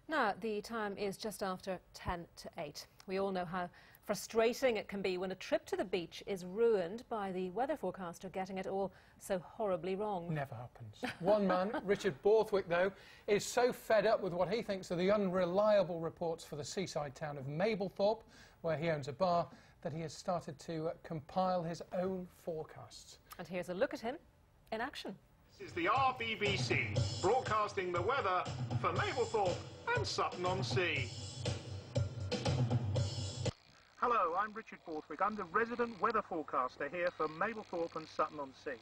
Now, the time is just after 10 to 8. We all know how frustrating it can be when a trip to the beach is ruined by the weather forecaster getting it all so horribly wrong. Never happens. One man, Richard Borthwick, though, is so fed up with what he thinks are the unreliable reports for the seaside town of Mablethorpe, where he owns a bar, that he has started to compile his own forecasts. And here's a look at him in action. This is the RBBC, broadcasting the weather for Mablethorpe and Sutton-on-Sea. Hello, I'm Richard Borthwick. I'm the resident weather forecaster here for Mablethorpe and Sutton-on-Sea.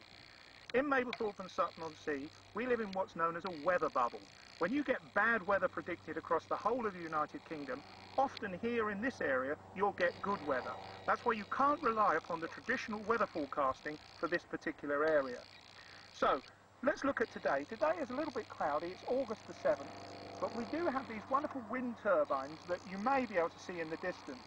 In Mablethorpe and Sutton-on-Sea, we live in what's known as a weather bubble. When you get bad weather predicted across the whole of the United Kingdom, often here in this area, you'll get good weather. That's why you can't rely upon the traditional weather forecasting for this particular area. So, let's look at today. Today is a little bit cloudy, it's August the 7th, but we do have these wonderful wind turbines that you may be able to see in the distance.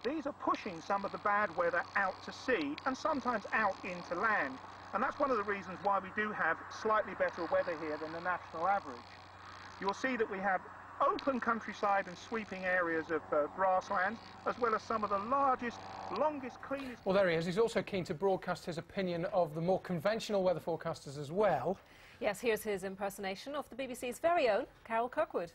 These are pushing some of the bad weather out to sea and sometimes out into land. And that's one of the reasons why we do have slightly better weather here than the national average. You'll see that we have open countryside and sweeping areas of grassland, as well as some of the largest, longest, cleanest... Well, there he is. He's also keen to broadcast his opinion of the more conventional weather forecasters as well. Yes, here's his impersonation of the BBC's very own Carol Kirkwood.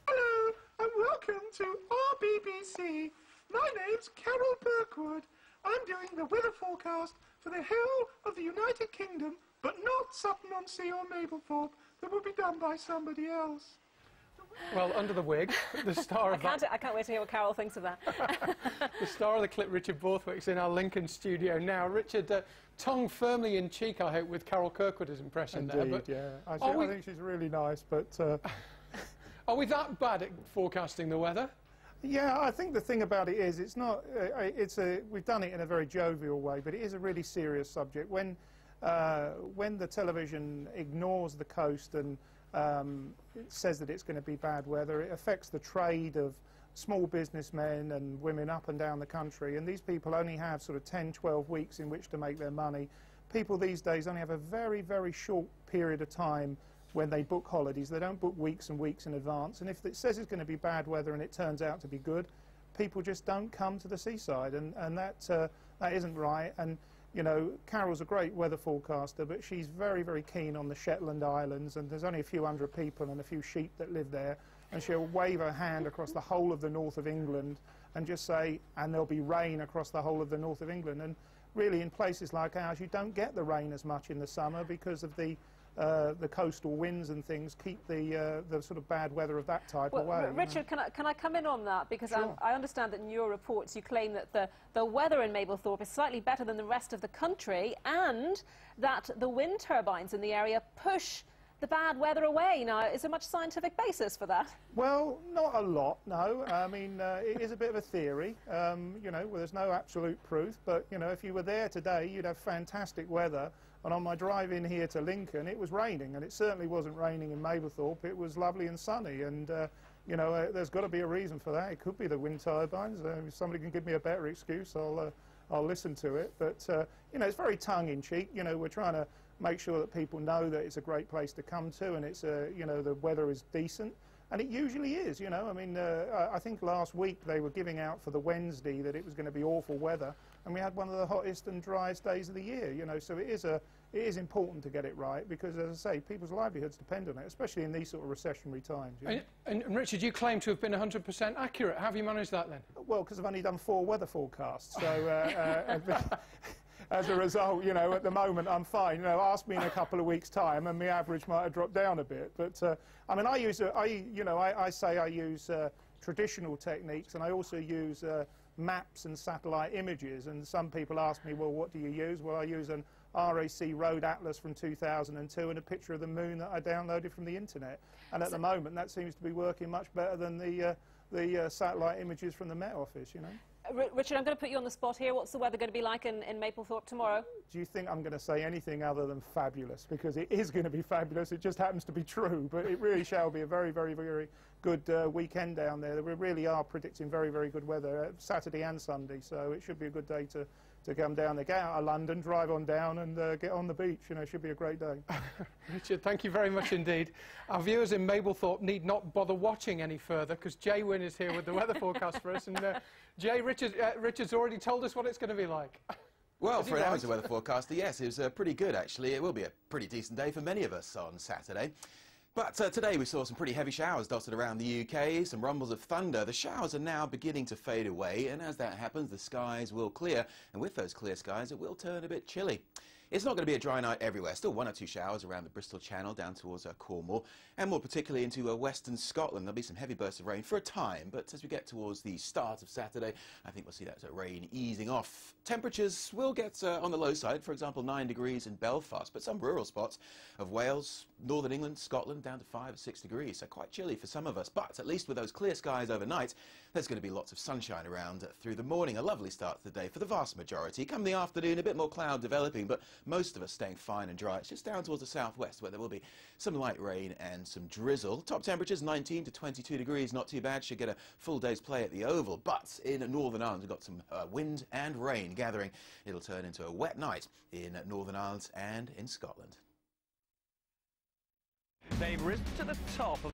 Hello, and welcome to RBBC. My name's Carol Kirkwood. I'm doing the weather forecast for the whole of the United Kingdom, but not Sutton-on-Sea or Mablethorpe. That will be done by somebody else. Well, under the wig, the star of I can't wait to hear what Carol thinks of that. The star of the clip, Richard Borthwick's in our Lincoln studio now. Richard, tongue firmly in cheek, I hope, with Carol Kirkwood's impression. Indeed, there. But yeah. I think she's really nice, but... Are we that bad at forecasting the weather? Yeah, I think the thing about it is, it's not... we've done it in a very jovial way, but it is a really serious subject. When the television ignores the coast and it says that it's going to be bad weather, it affects the trade of small businessmen and women up and down the country, and these people only have sort of 10, 12 weeks in which to make their money. People these days only have a very, very short period of time when they book holidays. They don't book weeks and weeks in advance, and if it says it's going to be bad weather and it turns out to be good, people just don't come to the seaside, and that isn't right. And you know, Carol's a great weather forecaster, but she's very, very keen on the Shetland Islands, and there's only a few hundred people and a few sheep that live there, and she'll wave her hand across the whole of the north of England and just say, and there'll be rain across the whole of the north of England. And really, in places like ours, you don't get the rain as much in the summer because of the coastal winds and things keep the sort of bad weather of that type away. Richard, can I come in on that? Because sure. I understand that in your reports you claim that the weather in Mablethorpe is slightly better than the rest of the country, and that the wind turbines in the area push the bad weather away. Now, is there much scientific basis for that? Well, not a lot, no. I mean, it is a bit of a theory. You know, well, there's no absolute proof, but, you know, if you were there today, you'd have fantastic weather. And on my drive in here to Lincoln, it was raining, and it certainly wasn't raining in Mablethorpe. It was lovely and sunny, and, you know, there's got to be a reason for that. It could be the wind turbines. If somebody can give me a better excuse, I'll listen to it. But, you know, it's very tongue-in-cheek. You know, we're trying to make sure that people know that it's a great place to come to, and it's you know, the weather is decent, and it usually is. You know, I mean, I think last week they were giving out for the Wednesday that it was going to be awful weather, and we had one of the hottest and driest days of the year. You know, so it is important to get it right, because, as I say, people's livelihoods depend on it, especially in these sort of recessionary times. You know? And Richard, you claim to have been 100% accurate. How have you managed that then? Well, because I've only done 4 weather forecasts, so. As a result, you know, at the moment I'm fine. You know, ask me in a couple of weeks' time, and my average might have dropped down a bit. But I mean, I say I use traditional techniques, and I also use maps and satellite images. And some people ask me, well, what do you use? Well, I use an RAC Road Atlas from 2002 and a picture of the moon that I downloaded from the internet. And at the moment, that seems to be working much better than the satellite images from the Met Office. You know. Richard, I'm going to put you on the spot here. What's the weather going to be like in Mablethorpe tomorrow? Do you think I'm going to say anything other than fabulous? Because it is going to be fabulous. It just happens to be true. But it really shall be a very, very, very good weekend down there. We really are predicting very, very good weather, Saturday and Sunday. So it should be a good day to to come down. They get out of London, drive on down and get on the beach. You know, it should be a great day. Richard, thank you very much indeed. Our viewers in Mablethorpe need not bother watching any further because Jay Wynn is here with the weather forecast for us. And Jay, Richard's already told us what it's going to be like. Well, for an amateur weather forecaster, yes, it was pretty good actually. It will be a pretty decent day for many of us on Saturday. But today we saw some pretty heavy showers dotted around the UK, some rumbles of thunder. The showers are now beginning to fade away, and as that happens, the skies will clear. And with those clear skies, it will turn a bit chilly. It's not going to be a dry night everywhere. Still 1 or 2 showers around the Bristol Channel down towards Cornwall, and more particularly into western Scotland. There'll be some heavy bursts of rain for a time, but as we get towards the start of Saturday, I think we'll see that rain easing off. Temperatures will get on the low side, for example 9 degrees in Belfast, but some rural spots of Wales, northern England, Scotland down to 5 or 6 degrees, so quite chilly for some of us. But at least with those clear skies overnight, there's going to be lots of sunshine around through the morning. A lovely start to the day for the vast majority. Come the afternoon, a bit more cloud developing, but most of us staying fine and dry. It's just down towards the southwest where there will be some light rain and some drizzle. Top temperatures 19 to 22 degrees, not too bad. Should get a full day's play at the Oval. But in Northern Ireland, we've got some wind and rain gathering. It'll turn into a wet night in Northern Ireland and in Scotland. They've risen to the top of